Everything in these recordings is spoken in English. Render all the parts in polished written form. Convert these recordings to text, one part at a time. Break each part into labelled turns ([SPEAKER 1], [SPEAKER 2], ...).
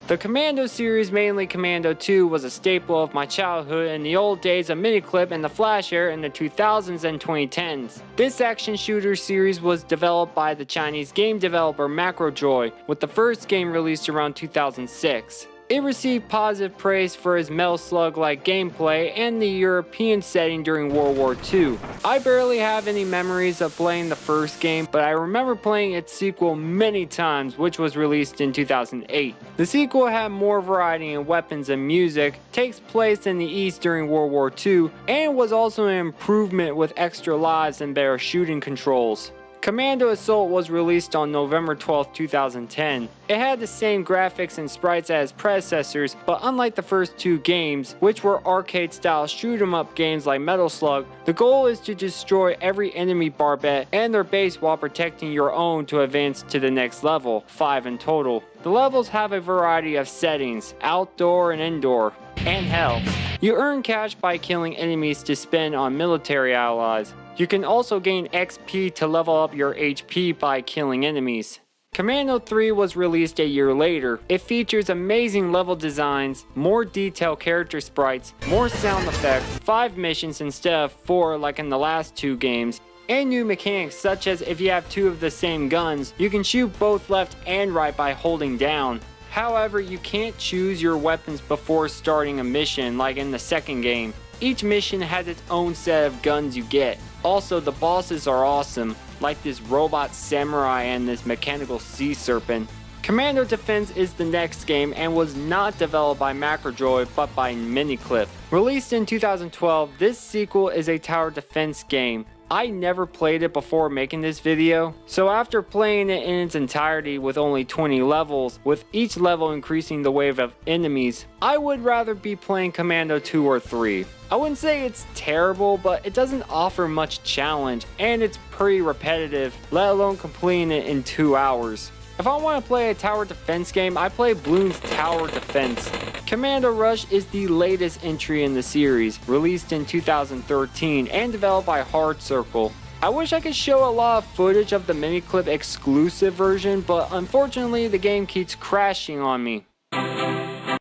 [SPEAKER 1] The Commando series, mainly Commando 2, was a staple of my childhood in the old days of miniclip and the Flash era in the 2000s and 2010s. This action shooter series was developed by the Chinese game developer Macrojoy, with the first game released around 2006. It received positive praise for its Metal Slug-like gameplay and the European setting during World War II. I barely have any memories of playing the first game, but I remember playing its sequel many times, which was released in 2008. The sequel had more variety in weapons and music, takes place in the East during World War II, and was also an improvement with extra lives and better shooting controls. Commando Assault was released on November 12, 2010. It had the same graphics and sprites as predecessors, but unlike the first two games, which were arcade-style shoot-'em-up games like Metal Slug, the goal is to destroy every enemy barbette and their base while protecting your own to advance to the next level, 5 in total. The levels have a variety of settings, outdoor and indoor, and hell. You earn cash by killing enemies to spend on military allies. You can also gain XP to level up your HP by killing enemies. Commando 3 was released a year later. It features amazing level designs, more detailed character sprites, more sound effects, 5 missions instead of 4 like in the last two games, and new mechanics such as if you have 2 of the same guns, you can shoot both left and right by holding down. However, you can't choose your weapons before starting a mission like in the second game. Each mission has its own set of guns you get. Also, the bosses are awesome, like this robot samurai and this mechanical sea serpent. Commando Defense is the next game and was not developed by Macrojoy but by Miniclip. Released in 2012, this sequel is a tower defense game. I never played it before making this video, so after playing it in its entirety with only 20 levels, with each level increasing the wave of enemies, I would rather be playing Commando 2 or 3. I wouldn't say it's terrible, but it doesn't offer much challenge, and it's pretty repetitive, let alone completing it in 2 hours. If I want to play a tower defense game, I play Bloons Tower Defense. Commando Rush is the latest entry in the series, released in 2013 and developed by Hard Circle. I wish I could show a lot of footage of the Miniclip exclusive version, but unfortunately the game keeps crashing on me. But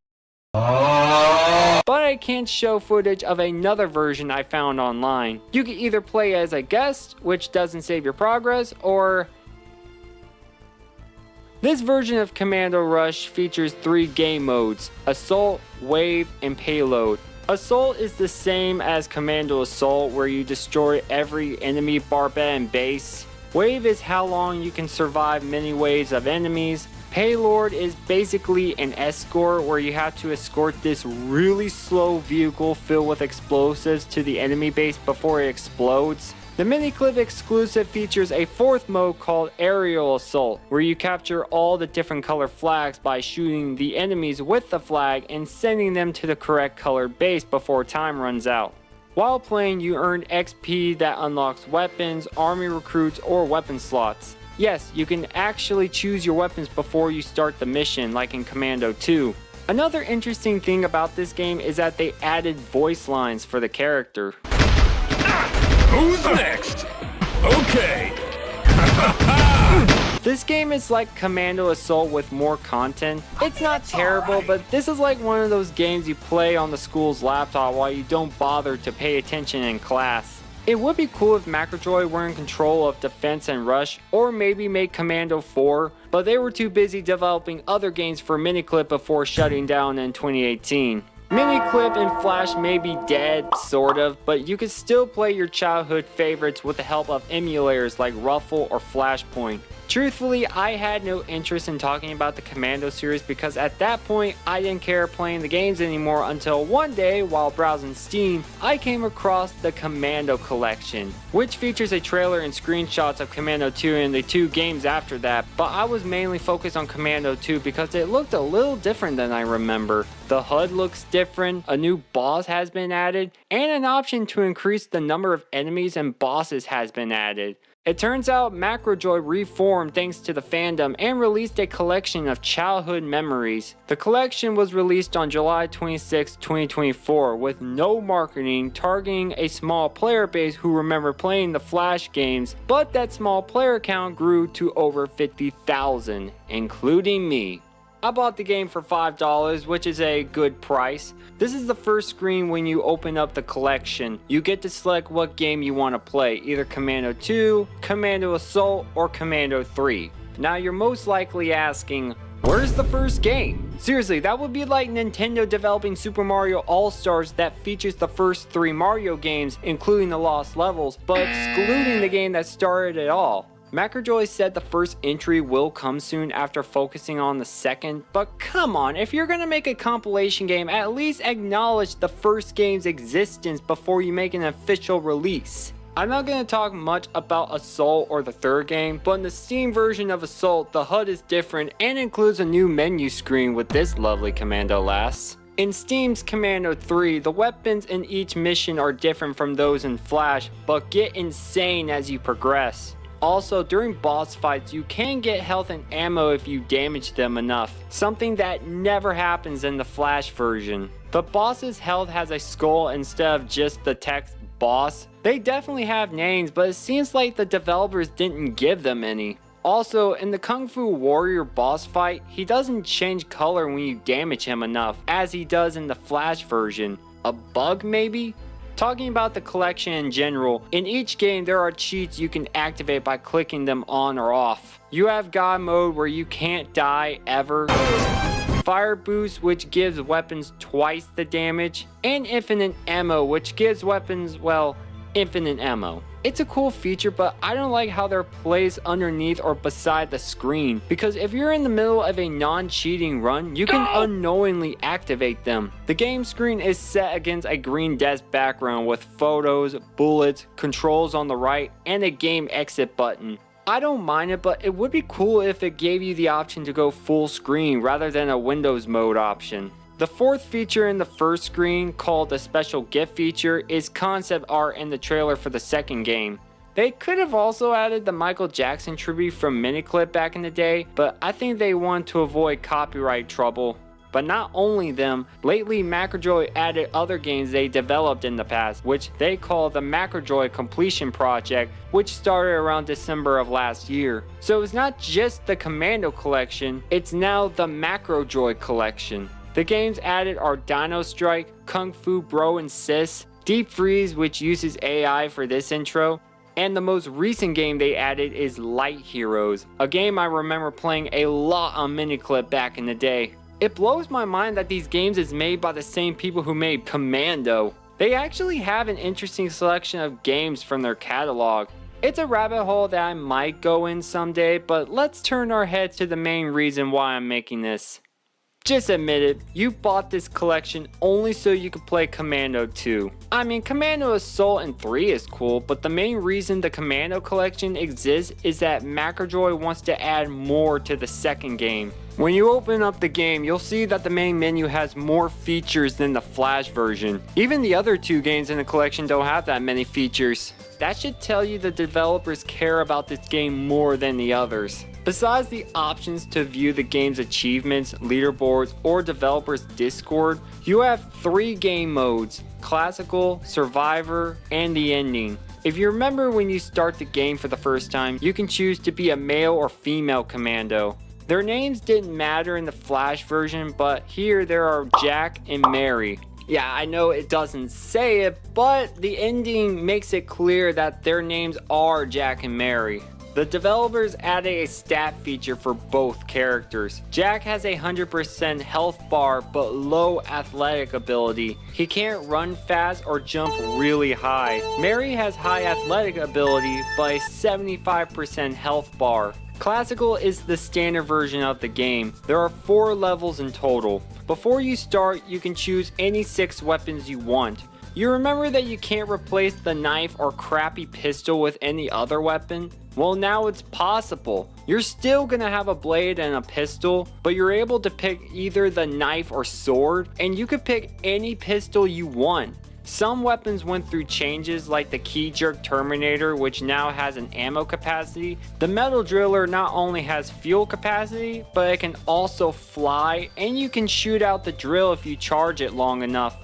[SPEAKER 1] I can't show footage of another version I found online. You can either play as a guest, which doesn't save your progress, or this version of Commando Rush features 3 game modes: Assault, Wave, and Payload. Assault is the same as Commando Assault, where you destroy every enemy barbette and base. Wave is how long you can survive many waves of enemies. Payload is basically an escort, where you have to escort this really slow vehicle filled with explosives to the enemy base before it explodes. The Miniclip exclusive features a 4th mode called Aerial Assault, where you capture all the different color flags by shooting the enemies with the flag and sending them to the correct color base before time runs out. While playing, you earn XP that unlocks weapons, army recruits, or weapon slots. Yes, you can actually choose your weapons before you start the mission, like in Commando 2. Another interesting thing about this game is that they added voice lines for the character.
[SPEAKER 2] Who's next? Okay.
[SPEAKER 1] This game is like Commando Assault with more content. It's not terrible, but this is like one of those games you play on the school's laptop while you don't bother to pay attention in class. It would be cool if Macrojoy were in control of Defense and Rush, or maybe make Commando 4, but they were too busy developing other games for Miniclip before shutting down in 2018. Miniclip and Flash may be dead, sort of, but you can still play your childhood favorites with the help of emulators like Ruffle or Flashpoint. Truthfully, I had no interest in talking about the Commando series because at that point, I didn't care playing the games anymore until one day, while browsing Steam, I came across the Commando Collection, which features a trailer and screenshots of Commando 2 and the 2 games after that, but I was mainly focused on Commando 2 because it looked a little different than I remember. The HUD looks different, a new boss has been added, and an option to increase the number of enemies and bosses has been added. It turns out Macrojoy reformed thanks to the fandom and released a collection of childhood memories. The collection was released on July 26, 2024 with no marketing, targeting a small player base who remember playing the Flash games, but that small player count grew to over 50,000, including me. I bought the game for $5, which is a good price. This is the first screen when you open up the collection. You get to select what game you want to play, either Commando 2, Commando Assault, or Commando 3. Now you're most likely asking, where's the first game? Seriously, that would be like Nintendo developing Super Mario All-Stars that features the first 3 Mario games, including the Lost Levels, but excluding the game that started it all. Macrojoy said the first entry will come soon after focusing on the second, but come on, if you're gonna make a compilation game, at least acknowledge the first game's existence before you make an official release. I'm not going to talk much about Assault or the third game, but in the Steam version of Assault, the HUD is different and includes a new menu screen with this lovely commando lass. In Steam's Commando 3, the weapons in each mission are different from those in Flash, but get insane as you progress. Also, during boss fights, you can get health and ammo if you damage them enough, something that never happens in the Flash version. The boss's health has a skull instead of just the text boss. They definitely have names, but it seems like the developers didn't give them any. Also, in the Kung Fu Warrior boss fight, he doesn't change color when you damage him enough, as he does in the Flash version. A bug maybe? Talking about the collection in general, in each game there are cheats you can activate by clicking them on or off. You have God mode where you can't die ever, Fire Boost which gives weapons twice the damage, and Infinite Ammo which gives weapons, well, infinite ammo. It's a cool feature, but I don't like how they're placed underneath or beside the screen, because if you're in the middle of a non-cheating run, you can unknowingly activate them. The game screen is set against a green desk background with photos, bullets, controls on the right, and a game exit button. I don't mind it, but it would be cool if it gave you the option to go full screen rather than a Windows mode option. The fourth feature in the first screen, called the special gift feature, is concept art in the trailer for the second game. They could have also added the Michael Jackson tribute from Miniclip back in the day, but I think they wanted to avoid copyright trouble. But not only them, lately Macrojoy added other games they developed in the past, which they call the Macrojoy Completion Project, which started around December of last year. So it's not just the Commando Collection, it's now the Macrojoy Collection. The games added are Dino Strike, Kung Fu Bro and Sis, Deep Freeze which uses AI for this intro, and the most recent game they added is Light Heroes, a game I remember playing a lot on Miniclip back in the day. It blows my mind that these games is made by the same people who made Commando. They actually have an interesting selection of games from their catalog. It's a rabbit hole that I might go in someday, but let's turn our heads to the main reason why I'm making this. Just admit it, you bought this collection only so you could play Commando 2. I mean, Commando Assault and 3 is cool, but the main reason the Commando collection exists is that Macrojoy wants to add more to the second game. When you open up the game, you'll see that the main menu has more features than the Flash version. Even the other 2 games in the collection don't have that many features. That should tell you the developers care about this game more than the others. Besides the options to view the game's achievements, leaderboards, or developers' Discord, you have 3 game modes: Classical, Survivor, and the ending. If you remember when you start the game for the first time, you can choose to be a male or female commando. Their names didn't matter in the Flash version, but here there are Jack and Mary. Yeah, I know it doesn't say it, but the ending makes it clear that their names are Jack and Mary. The developers added a stat feature for both characters. Jack has a 100% health bar but low athletic ability. He can't run fast or jump really high. Mary has high athletic ability but a 75% health bar. Classical is the standard version of the game. There are 4 levels in total. Before you start, you can choose any 6 weapons you want. You remember that you can't replace the knife or crappy pistol with any other weapon? Well, now it's possible. You're still gonna have a blade and a pistol, but you're able to pick either the knife or sword, and you could pick any pistol you want. Some weapons went through changes, like the Key Jerk Terminator, which now has an ammo capacity. The Metal Driller not only has fuel capacity, but it can also fly, and you can shoot out the drill if you charge it long enough.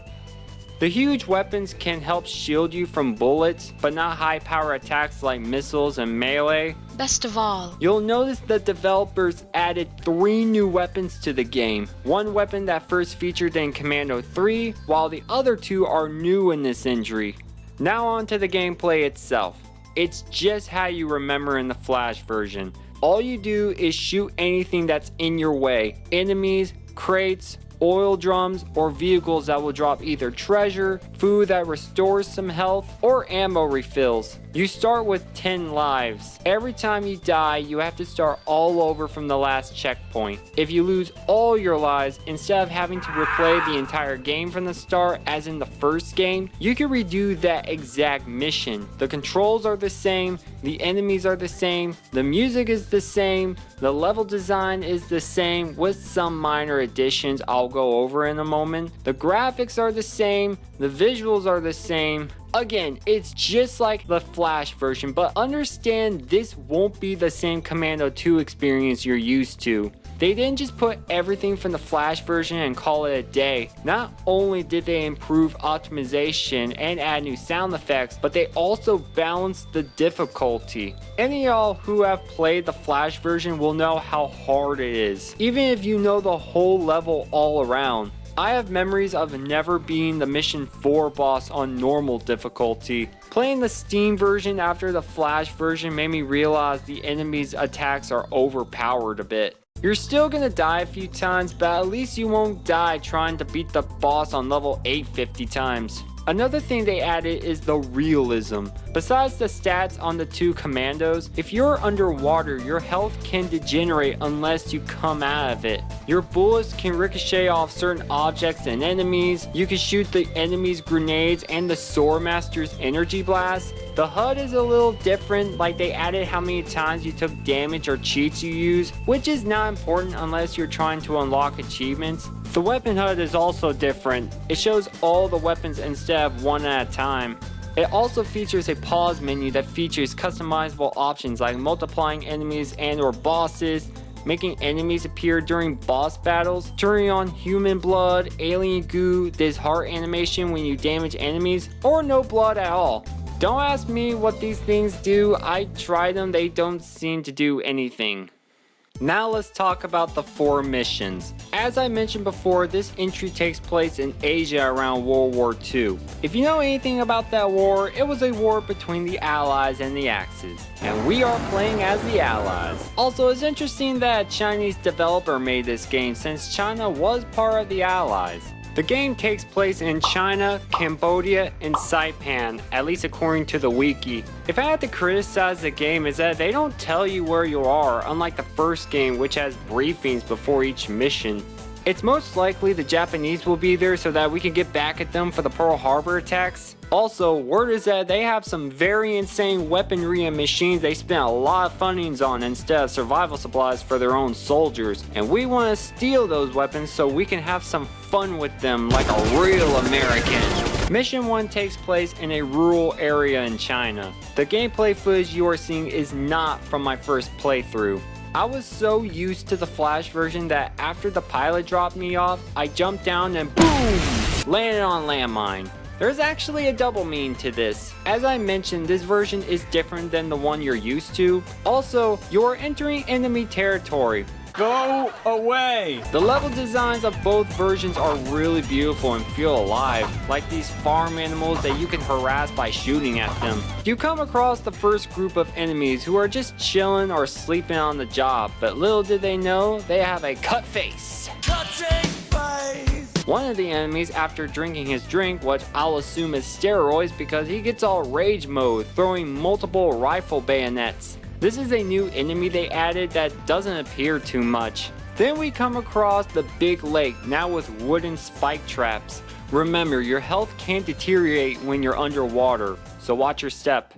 [SPEAKER 1] The huge weapons can help shield you from bullets, but not high power attacks like missiles and melee.
[SPEAKER 3] Best of all,
[SPEAKER 1] You'll notice the developers added 3 new weapons to the game. One weapon that first featured in Commando 3, while the other 2 are new in this entry. Now on to the gameplay itself. It's just how you remember in the Flash version. All you do is shoot anything that's in your way. Enemies, crates, oil drums, or vehicles that will drop either treasure, food that restores some health, or ammo refills. You start with 10 lives. Every time you die, you have to start all over from the last checkpoint. If you lose all your lives, instead of having to replay the entire game from the start as in the first game, you can redo that exact mission. The controls are the same, the enemies are the same, the music is the same, the level design is the same with some minor additions I'll go over in a moment. The graphics are the same, the visuals are the same. Again, it's just like the Flash version, but understand this won't be the same Commando 2 experience you're used to. They didn't just put everything from the Flash version and call it a day. Not only did they improve optimization and add new sound effects, but they also balanced the difficulty. Any of y'all who have played the Flash version will know how hard it is, even if you know the whole level all around. I have memories of never beating the Mission 4 boss on normal difficulty. Playing the Steam version after the Flash version made me realize the enemy's attacks are overpowered a bit. You're still gonna die a few times, but at least you won't die trying to beat the boss on level 8 50 times. Another thing they added is the realism. Besides the stats on the 2 commandos, if you're underwater, your health can degenerate unless you come out of it. Your bullets can ricochet off certain objects and enemies. You can shoot the enemy's grenades and the Swordmaster's energy blast. The HUD is a little different, like they added how many times you took damage or cheats you use, which is not important unless you're trying to unlock achievements. The weapon HUD is also different. It shows all the weapons instead of one at a time. It also features a pause menu that features customizable options like multiplying enemies and or bosses, making enemies appear during boss battles, turning on human blood, alien goo, this heart animation when you damage enemies, or no blood at all. Don't ask me what these things do. I tried them, they don't seem to do anything. Now let's talk about the 4 missions. As I mentioned before, this entry takes place in Asia around World War II. If you know anything about that war, it was a war between the Allies and the Axis, and we are playing as the Allies. Also, it's interesting that a Chinese developer made this game since China was part of the Allies. The game takes place in China, Cambodia, and Saipan, at least according to the wiki. If I had to criticize the game, is that they don't tell you where you are, unlike the first game which has briefings before each mission. It's most likely the Japanese will be there so that we can get back at them for the Pearl Harbor attacks. Also, word is that they have some very insane weaponry and machines they spent a lot of fundings on instead of survival supplies for their own soldiers. And we want to steal those weapons so we can have some fun with them like a real American. Mission 1 takes place in a rural area in China. The gameplay footage you are seeing is not from my first playthrough. I was so used to the Flash version that after the pilot dropped me off, I jumped down and boom! Landed on landmine. There's actually a double meaning to this. As I mentioned, this version is different than the one you're used to. Also, you're entering enemy territory. Go away! The level designs of both versions are really beautiful and feel alive, like these farm animals that you can harass by shooting at them. You come across the first group of enemies who are just chilling or sleeping on the job, but little did they know, they have a cut face. One of the enemies, after drinking his drink, which I'll assume is steroids because he gets all rage mode, throwing multiple rifle bayonets. This is a new enemy they added that doesn't appear too much. Then we come across the big lake, now with wooden spike traps. Remember, your health can deteriorate when you're underwater, so watch your step.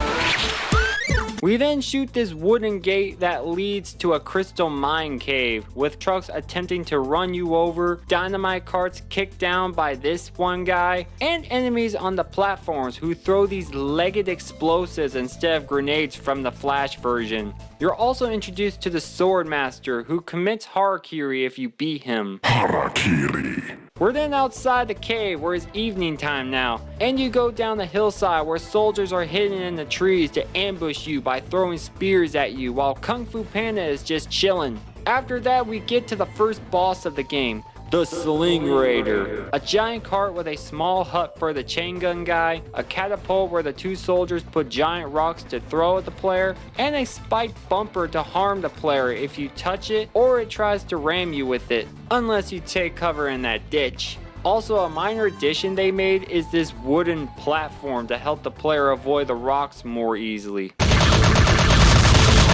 [SPEAKER 1] We then shoot this wooden gate that leads to a crystal mine cave, with trucks attempting to run you over, dynamite carts kicked down by this one guy, and enemies on the platforms who throw these legged explosives instead of grenades from the Flash version. You're also introduced to the Swordmaster, who commits harakiri if you beat him.
[SPEAKER 2] Harakiri.
[SPEAKER 1] We're then outside the cave where it's evening time now, and you go down the hillside where soldiers are hidden in the trees to ambush you by throwing spears at you while Kung Fu Panda is just chilling. After that, we get to the first boss of the game, the Stalingrad, a giant cart with a small hut for the chain gun guy, a catapult where the two soldiers put giant rocks to throw at the player, and a spiked bumper to harm the player if you touch it or it tries to ram you with it, unless you take cover in that ditch. Also, a minor addition they made is this wooden platform to help the player avoid the rocks more easily.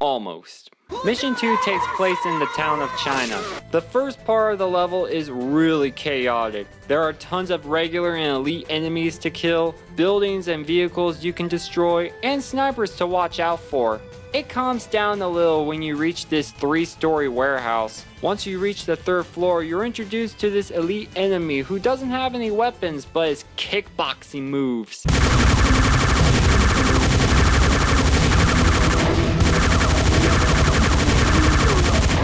[SPEAKER 1] Almost. Mission 2 takes place in the town of China. The first part of the level is really chaotic. There are tons of regular and elite enemies to kill, buildings and vehicles you can destroy, and snipers to watch out for. It calms down a little when you reach this 3-story warehouse. Once you reach the 3rd floor, you're introduced to this elite enemy who doesn't have any weapons but his kickboxing moves.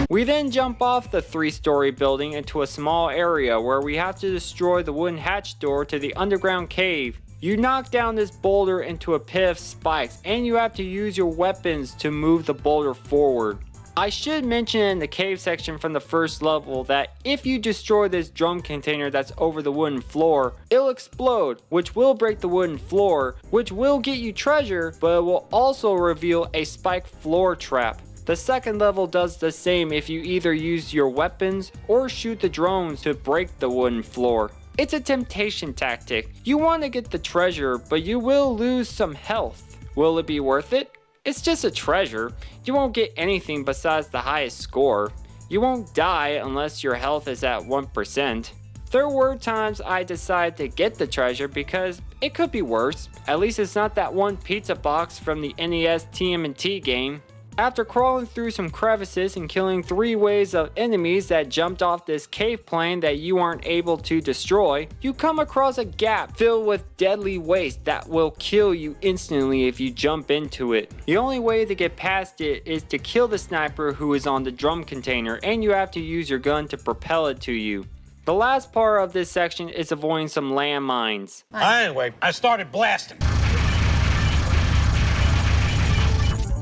[SPEAKER 1] We then jump off the 3-story building into a small area where we have to destroy the wooden hatch door to the underground cave. You knock down this boulder into a pit of spikes and you have to use your weapons to move the boulder forward. I should mention in the cave section from the first level that if you destroy this drum container that's over the wooden floor, it'll explode, which will break the wooden floor, which will get you treasure, but it will also reveal a spiked floor trap. The second level does the same if you either use your weapons or shoot the drones to break the wooden floor. It's a temptation tactic. You want to get the treasure, but you will lose some health. Will it be worth it? It's just a treasure. You won't get anything besides the highest score. You won't die unless your health is at 1%. There were times I decided to get the treasure because it could be worse. At least it's not that one pizza box from the NES TMNT game. After crawling through some crevices and killing 3 waves of enemies that jumped off this cave plane that you aren't able to destroy, you come across a gap filled with deadly waste that will kill you instantly if you jump into it. The only way to get past it is to kill the sniper who is on the drum container, and you have to use your gun to propel it to you. The last part of this section is avoiding some landmines.
[SPEAKER 3] Anyway, I started blasting.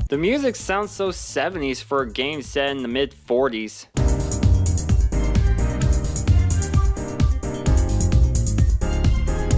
[SPEAKER 1] The music sounds so 70s for a game set in the mid-40s.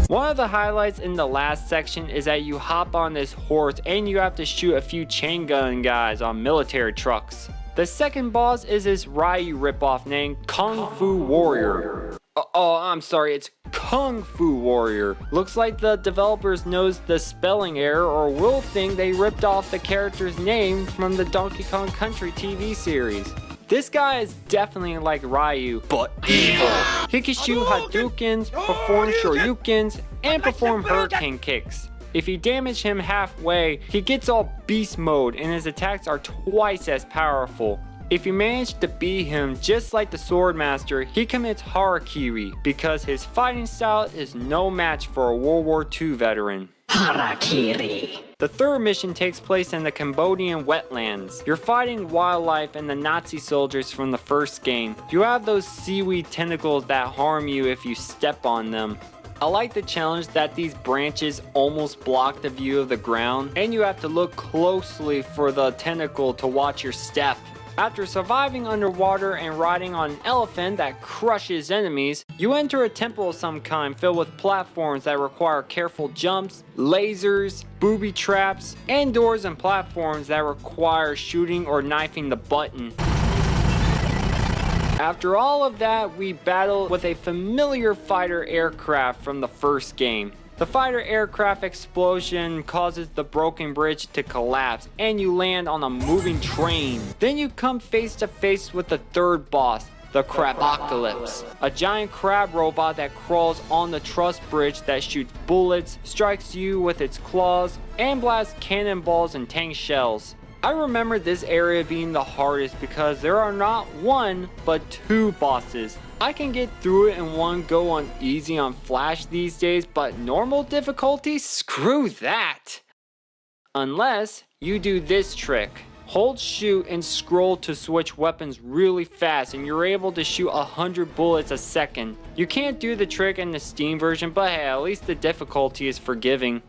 [SPEAKER 1] One of the highlights in the last section is that you hop on this horse and you have to shoot a few chain gun guys on military trucks. The second boss is this Ryu ripoff named Kung Fu Warrior. I'm sorry, it's Kung Fu Warrior. Looks like the developers knows the spelling error or will think they ripped off the character's name from the Donkey Kong Country TV series. This guy is definitely like Ryu, but evil. He can shoot Hadoukens, perform Shoryukens, and perform hurricane kicks. If you damage him halfway, he gets all beast mode and his attacks are twice as powerful. If you manage to beat him just like the Swordmaster, he commits Harakiri because his fighting style is no match for a World War II veteran. Harakiri. The third mission takes place in the Cambodian wetlands. You're fighting wildlife and the Nazi soldiers from the first game. You have those seaweed tentacles that harm you if you step on them. I like the challenge that these branches almost block the view of the ground and you have to look closely for the tentacle to watch your step. After surviving underwater and riding on an elephant that crushes enemies, you enter a temple of some kind filled with platforms that require careful jumps, lasers, booby traps, and doors and platforms that require shooting or knifing the button. After all of that, we battle with a familiar fighter aircraft from the first game. The fighter aircraft explosion causes the broken bridge to collapse and you land on a moving train. Then you come face to face with the third boss, the Crabocalypse, a giant crab robot that crawls on the truss bridge that shoots bullets, strikes you with its claws, and blasts cannonballs and tank shells. I remember this area being the hardest because there are not one, but 2 bosses. I can get through it in one go on easy on Flash these days, but normal difficulty? Screw that! Unless you do this trick. Hold shoot and scroll to switch weapons really fast, and you're able to shoot 100 bullets a second. You can't do the trick in the Steam version, but hey, at least the difficulty is forgiving.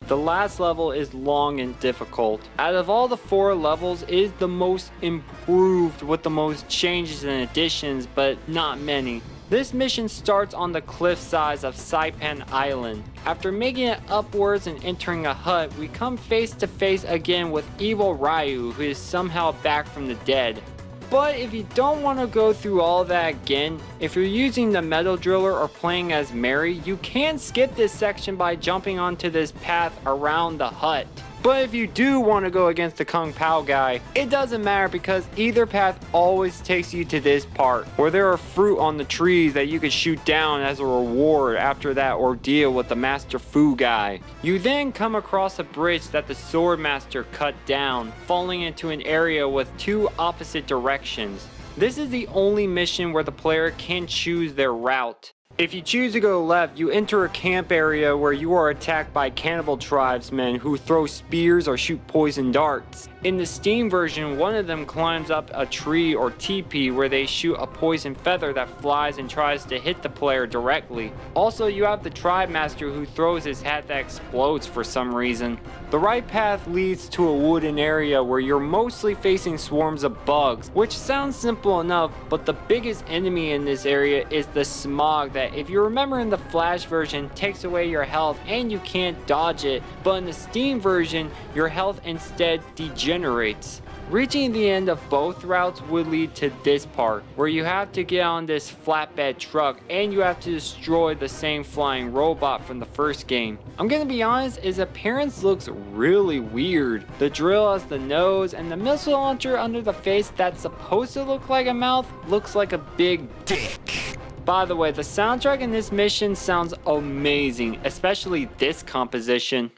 [SPEAKER 1] The last level is long and difficult. Out of all the 4 levels, it is the most improved with the most changes and additions, but not many. This mission starts on the cliff sides of Saipan Island. After making it upwards and entering a hut, we come face to face again with evil Ryu, who is somehow back from the dead. But if you don't want to go through all that again, if you're using the metal driller or playing as Mary, you can skip this section by jumping onto this path around the hut. But if you do want to go against the Kung Pao guy, it doesn't matter because either path always takes you to this part, where there are fruit on the trees that you can shoot down as a reward after that ordeal with the Master Fu guy. You then come across a bridge that the Sword Master cut down, falling into an area with 2 opposite directions. This is the only mission where the player can choose their route. If you choose to go left, you enter a camp area where you are attacked by cannibal tribesmen who throw spears or shoot poison darts. In the Steam version, one of them climbs up a tree or teepee where they shoot a poison feather that flies and tries to hit the player directly. Also, you have the tribe master who throws his hat that explodes for some reason. The right path leads to a wooden area where you're mostly facing swarms of bugs, which sounds simple enough, but the biggest enemy in this area is the smog that, if you remember in the Flash version, takes away your health and you can't dodge it, but in the Steam version, your health instead degenerates. Reaching the end of both routes would lead to this part, where you have to get on this flatbed truck and you have to destroy the same flying robot from the first game. I'm gonna be honest, his appearance looks really weird. The drill has the nose, and the missile launcher under the face that's supposed to look like a mouth looks like a big dick. By the way, the soundtrack in this mission sounds amazing, especially this composition.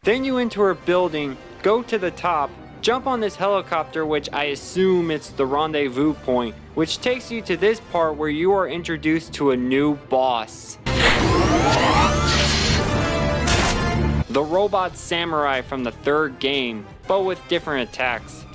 [SPEAKER 1] Then you enter a building, go to the top, jump on this helicopter, which I assume it's the rendezvous point, which takes you to this part where you are introduced to a new boss. The robot samurai from the 3rd game, but with different attacks.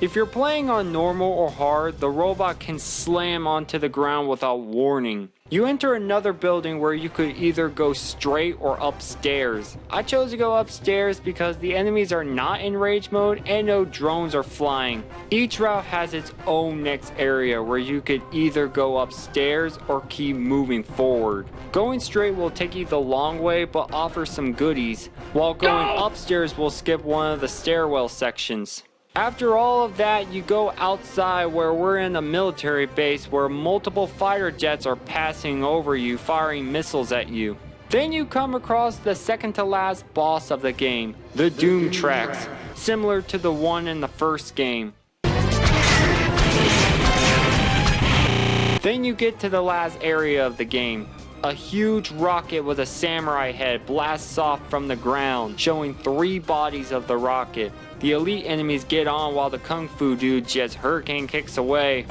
[SPEAKER 1] If you're playing on normal or hard, the robot can slam onto the ground without warning. You enter another building where you could either go straight or upstairs. I chose to go upstairs because the enemies are not in rage mode and no drones are flying. Each route has its own next area where you could either go upstairs or keep moving forward. Going straight will take you the long way but offers some goodies, while going upstairs will skip one of the stairwell sections. After all of that, you go outside where we're in a military base where multiple fighter jets are passing over you, firing missiles at you. Then you come across the second to last boss of the game, the Doom Tracks, similar to the one in the first game. Then you get to the last area of the game. A huge rocket with a samurai head blasts off from the ground, showing 3 bodies of the rocket. The elite enemies get on while the Kung Fu dude just hurricane kicks away.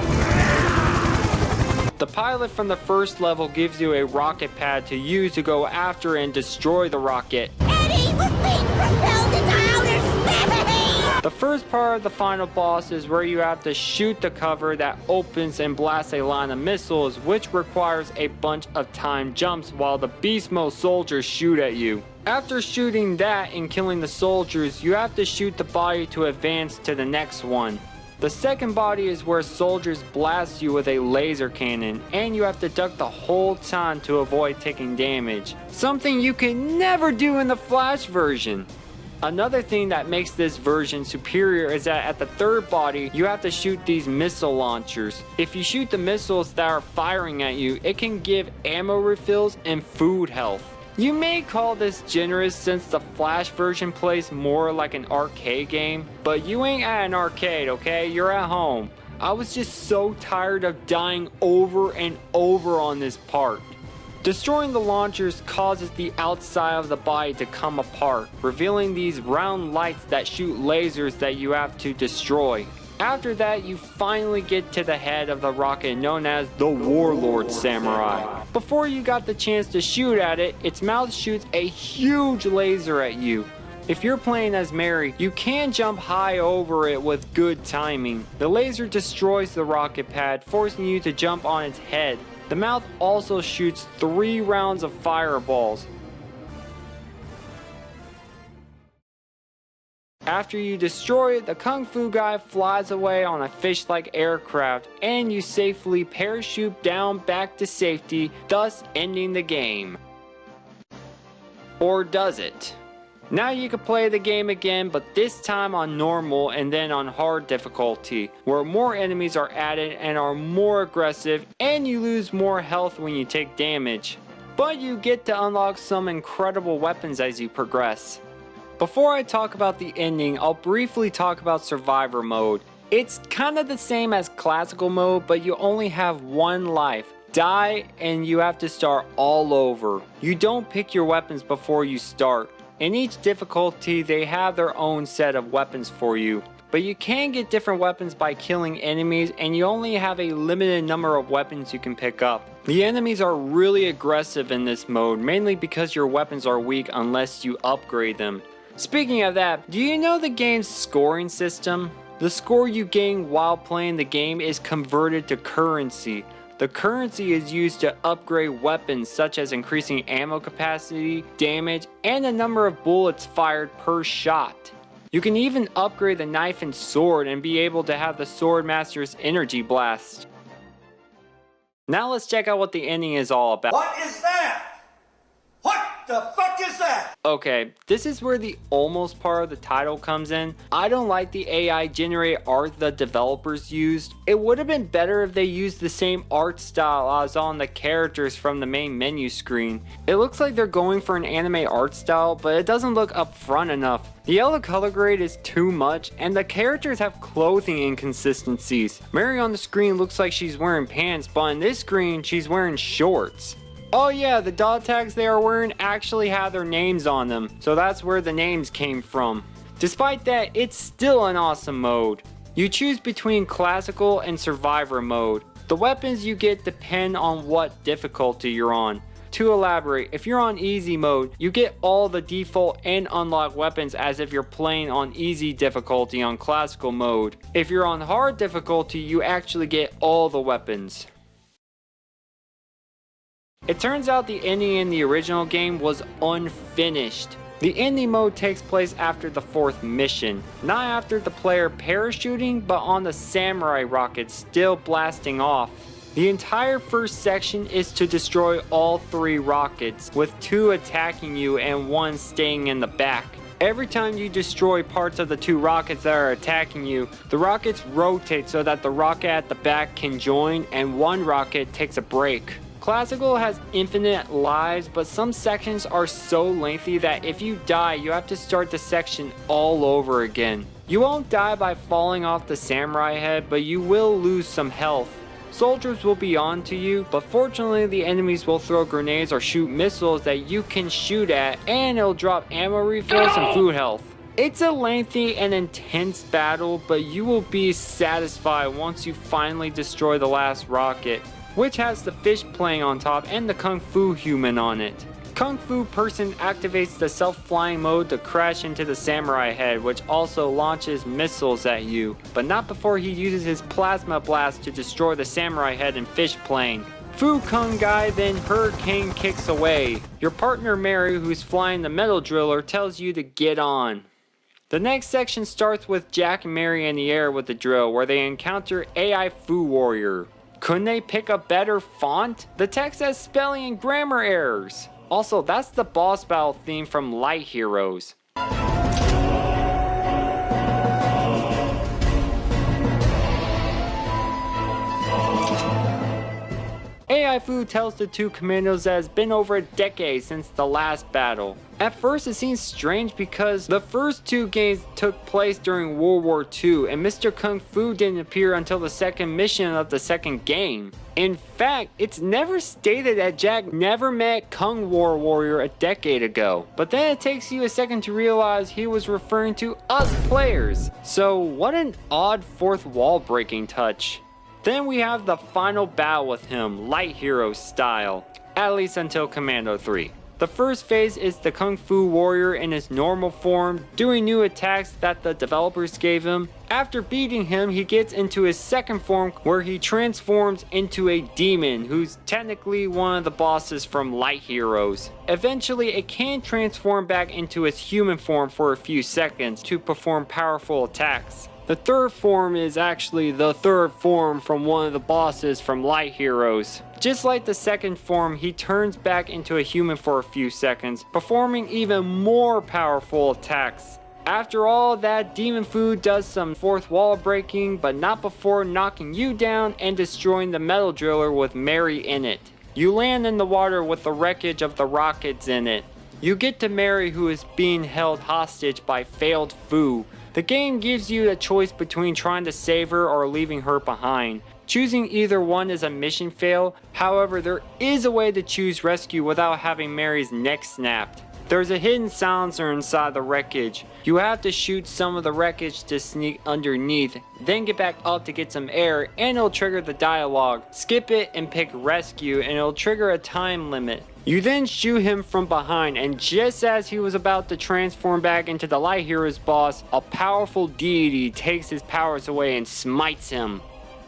[SPEAKER 1] The pilot from the first level gives you a rocket pad to use to go after and destroy the rocket.
[SPEAKER 4] Eddie, we're being propelled into outer space!
[SPEAKER 1] The first part of the final boss is where you have to shoot the cover that opens and blasts a line of missiles, which requires a bunch of timed jumps while the beast mode soldiers shoot at you. After shooting that and killing the soldiers, you have to shoot the body to advance to the next one. The second body is where soldiers blast you with a laser cannon, and you have to duck the whole time to avoid taking damage. Something you can never do in the Flash version. Another thing that makes this version superior is that at the third body, you have to shoot these missile launchers. If you shoot the missiles that are firing at you, it can give ammo refills and food health. You may call this generous since the Flash version plays more like an arcade game, but you ain't at an arcade, okay? You're at home. I was just so tired of dying over and over on this part. Destroying the launchers causes the outside of the body to come apart, revealing these round lights that shoot lasers that you have to destroy. After that, you finally get to the head of the rocket known as the Warlord Samurai. Before you got the chance to shoot at it, its mouth shoots a huge laser at you. If you're playing as Mary, you can jump high over it with good timing. The laser destroys the rocket pad, forcing you to jump on its head. The mouth also shoots 3 rounds of fireballs. After you destroy it, the Kung Fu guy flies away on a fish-like aircraft, and you safely parachute down back to safety, thus ending the game. Or does it? Now you can play the game again, but this time on normal and then on hard difficulty, where more enemies are added and are more aggressive, and you lose more health when you take damage. But you get to unlock some incredible weapons as you progress. Before I talk about the ending, I'll briefly talk about Survivor mode. It's kind of the same as classical mode, but you only have 1 life. Die and you have to start all over. You don't pick your weapons before you start. In each difficulty, they have their own set of weapons for you. But you can get different weapons by killing enemies, and you only have a limited number of weapons you can pick up. The enemies are really aggressive in this mode, mainly because your weapons are weak unless you upgrade them. Speaking of that, do you know the game's scoring system? The score you gain while playing the game is converted to currency. The currency is used to upgrade weapons such as increasing ammo capacity, damage, and the number of bullets fired per shot. You can even upgrade the knife and sword and be able to have the Sword Master's energy blast. Now let's check out what the ending is all about.
[SPEAKER 3] What is that? What the fuck is that?
[SPEAKER 1] Okay, this is where the almost part of the title comes in. I don't like the AI generated art the developers used. It would have been better if they used the same art style as on the characters from the main menu screen. It looks like they're going for an anime art style, but it doesn't look upfront enough. The yellow color grade is too much, and the characters have clothing inconsistencies. Mary on the screen looks like she's wearing pants, but on this screen she's wearing shorts. Oh yeah, the dog tags they are wearing actually have their names on them, so that's where the names came from. Despite that, it's still an awesome mode. You choose between classical and survivor mode. The weapons you get depend on what difficulty you're on. To elaborate, if you're on easy mode, you get all the default and unlocked weapons as if you're playing on easy difficulty on classical mode. If you're on hard difficulty, you actually get all the weapons. It turns out the ending in the original game was unfinished. The ending mode takes place after the 4th mission, not after the player parachuting, but on the samurai rocket still blasting off. The entire first section is to destroy all 3 rockets, with 2 attacking you and 1 staying in the back. Every time you destroy parts of the 2 rockets that are attacking you, the rockets rotate so that the rocket at the back can join and 1 rocket takes a break. Classical has infinite lives, but some sections are so lengthy that if you die, you have to start the section all over again. You won't die by falling off the samurai head, but you will lose some health. Soldiers will be on to you, but fortunately the enemies will throw grenades or shoot missiles that you can shoot at, and it'll drop ammo refills and food health. It's a lengthy and intense battle, but you will be satisfied once you finally destroy the last rocket, which has the fish playing on top and the Kung Fu human on it. Kung Fu person activates the self-flying mode to crash into the samurai head, which also launches missiles at you, but not before he uses his plasma blast to destroy the samurai head and fish plane. Fu Kung guy then hurricane kicks away. Your partner Mary, who's flying the metal driller, tells you to get on. The next section starts with Jack and Mary in the air with the drill, where they encounter AI Fu Warrior. Couldn't they pick a better font? The text has spelling and grammar errors. Also, that's the boss battle theme from Light Heroes. AI Fu tells the two commandos that it's been over a decade since the last battle. At first it seems strange because the first two games took place during World War II and Mr. Kung Fu didn't appear until the second mission of the second game. In fact, it's never stated that Jack never met Kung War Warrior a decade ago, but then it takes you a second to realize he was referring to us players. So what an odd fourth wall breaking touch. Then we have the final battle with him, Light Hero style, at least until Commando 3. The first phase is the Kung Fu Warrior in his normal form, doing new attacks that the developers gave him. After beating him, he gets into his second form where he transforms into a demon who's technically one of the bosses from Light Heroes. Eventually, it can transform back into its human form for a few seconds to perform powerful attacks. The third form is actually the third form from one of the bosses from Light Heroes. Just like the second form, he turns back into a human for a few seconds, performing even more powerful attacks. After all that, Demon Fu does some fourth wall breaking, but not before knocking you down and destroying the metal driller with Mary in it. You land in the water with the wreckage of the rockets in it. You get to Mary, who is being held hostage by failed Fu. The game gives you a choice between trying to save her or leaving her behind. Choosing either one is a mission fail. However, there is a way to choose rescue without having Mary's neck snapped. There's a hidden silencer inside the wreckage. You have to shoot some of the wreckage to sneak underneath, then get back up to get some air, and it'll trigger the dialogue. Skip it and pick rescue, and it'll trigger a time limit. You then shoot him from behind, and just as he was about to transform back into the Light Hero's boss, a powerful deity takes his powers away and smites him.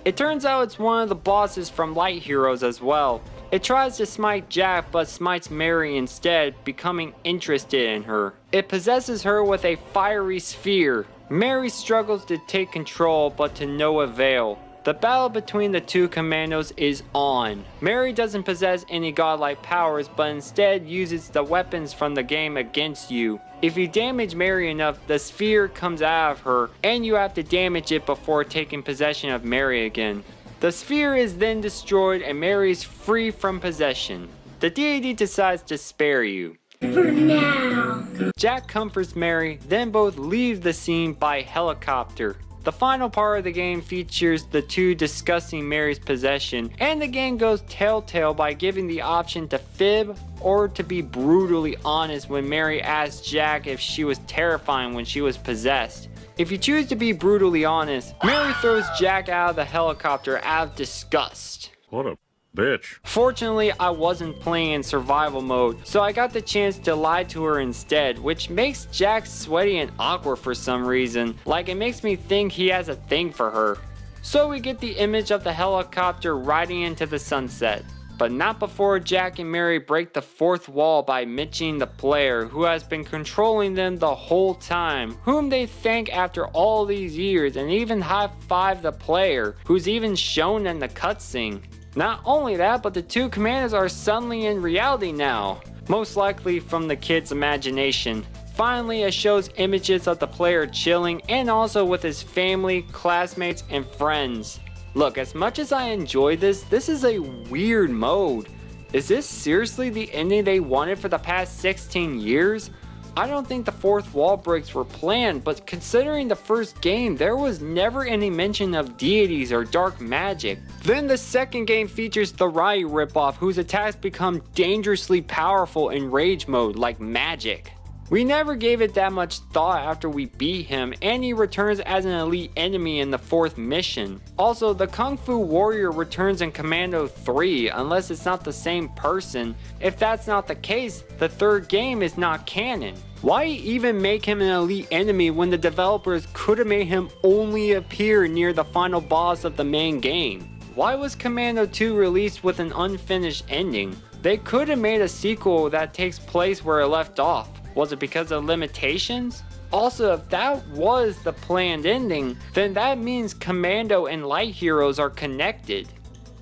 [SPEAKER 1] It turns out it's one of the bosses from Light Heroes as well. It tries to smite Jack but smites Mary instead, becoming interested in her. It possesses her with a fiery sphere. Mary struggles to take control but to no avail. The battle between the two commandos is on. Mary doesn't possess any godlike powers but instead uses the weapons from the game against you. If you damage Mary enough, the sphere comes out of her and you have to damage it before taking possession of Mary again. The sphere is then destroyed and Mary is free from possession. The deity decides to spare you.
[SPEAKER 4] For now.
[SPEAKER 1] Jack comforts Mary, then both leave the scene by helicopter. The final part of the game features the two discussing Mary's possession, and the game goes telltale by giving the option to fib or to be brutally honest when Mary asks Jack if she was terrifying when she was possessed. If you choose to be brutally honest, Mary throws Jack out of the helicopter out of disgust.
[SPEAKER 2] What a bitch.
[SPEAKER 1] Fortunately, I wasn't playing in survival mode, so I got the chance to lie to her instead, which makes Jack sweaty and awkward for some reason, like it makes me think he has a thing for her. So we get the image of the helicopter riding into the sunset. But not before Jack and Mary break the fourth wall by mentioning the player who has been controlling them the whole time, whom they thank after all these years, and even high-five the player, who's even shown in the cutscene. Not only that, but the two commanders are suddenly in reality now, most likely from the kid's imagination. Finally, it shows images of the player chilling and also with his family, classmates, and friends. Look, as much as I enjoy this is a weird mode. Is this seriously the ending they wanted for the past 16 years? I don't think the fourth wall breaks were planned, but considering the first game, there was never any mention of deities or dark magic. Then the second game features the Ryu ripoff, whose attacks become dangerously powerful in rage mode like magic. We never gave it that much thought after we beat him, and he returns as an elite enemy in the fourth mission. Also, the Kung Fu Warrior returns in Commando 3, unless it's not the same person. If that's not the case, the third game is not canon. Why even make him an elite enemy when the developers could have made him only appear near the final boss of the main game? Why was Commando 2 released with an unfinished ending? They could have made a sequel that takes place where it left off. Was it because of limitations? Also, if that was the planned ending, then that means Commando and Light Heroes are connected.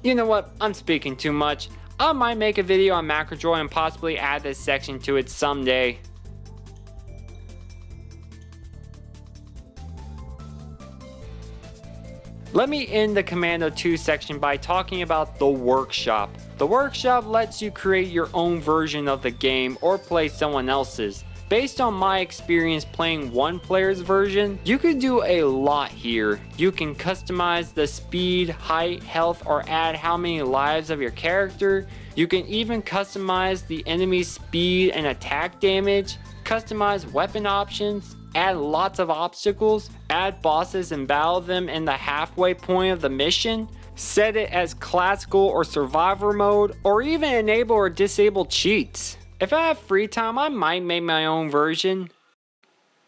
[SPEAKER 1] You know what? I'm speaking too much. I might make a video on Macrojoy and possibly add this section to it someday. Let me end the Commando 2 section by talking about the workshop. The workshop lets you create your own version of the game or play someone else's. Based on my experience playing one player's version, you can do a lot here. You can customize the speed, height, health, or add how many lives of your character. You can even customize the enemy's speed and attack damage, customize weapon options, add lots of obstacles, add bosses and battle them in the halfway point of the mission, set it as classical or survivor mode, or even enable or disable cheats. If I have free time, I might make my own version.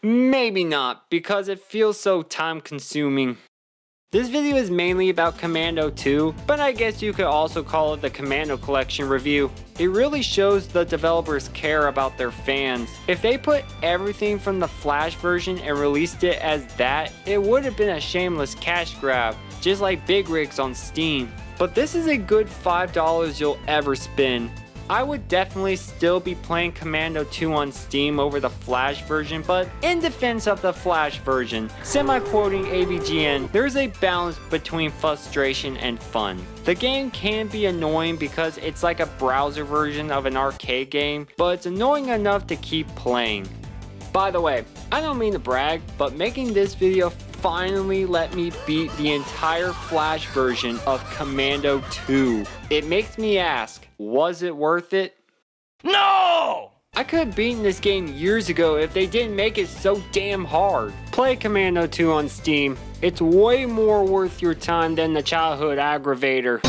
[SPEAKER 1] Maybe not, because it feels so time consuming. This video is mainly about Commando 2, but I guess you could also call it the Commando Collection review. It really shows the developers care about their fans. If they put everything from the Flash version and released it as that, it would have been a shameless cash grab, just like Big Rigs on Steam. But this is a good $5 you'll ever spend. I would definitely still be playing Commando 2 on Steam over the Flash version, but in defense of the Flash version, semi-quoting AVGN, there's a balance between frustration and fun. The game can be annoying because it's like a browser version of an arcade game, but it's annoying enough to keep playing. By the way, I don't mean to brag, but making this video finally let me beat the entire Flash version of Commando 2. It makes me ask, was it worth it?
[SPEAKER 2] No!
[SPEAKER 1] I could have beaten this game years ago if they didn't make it so damn hard. Play Commando 2 on Steam. It's way more worth your time than the childhood aggravator.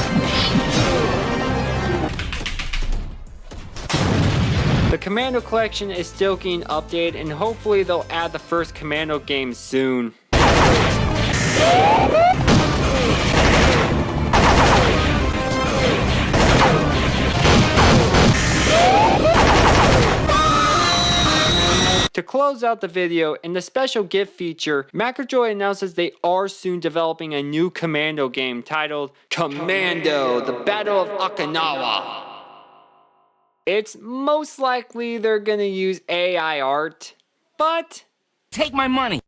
[SPEAKER 1] The Commando Collection is still getting updated, and hopefully they'll add the first Commando game soon. To close out the video, in the special gift feature, Macrojoy announces they are soon developing a new Commando game titled Commando: The Battle of Okinawa. It's most likely they're gonna use AI art, but
[SPEAKER 2] Take my money.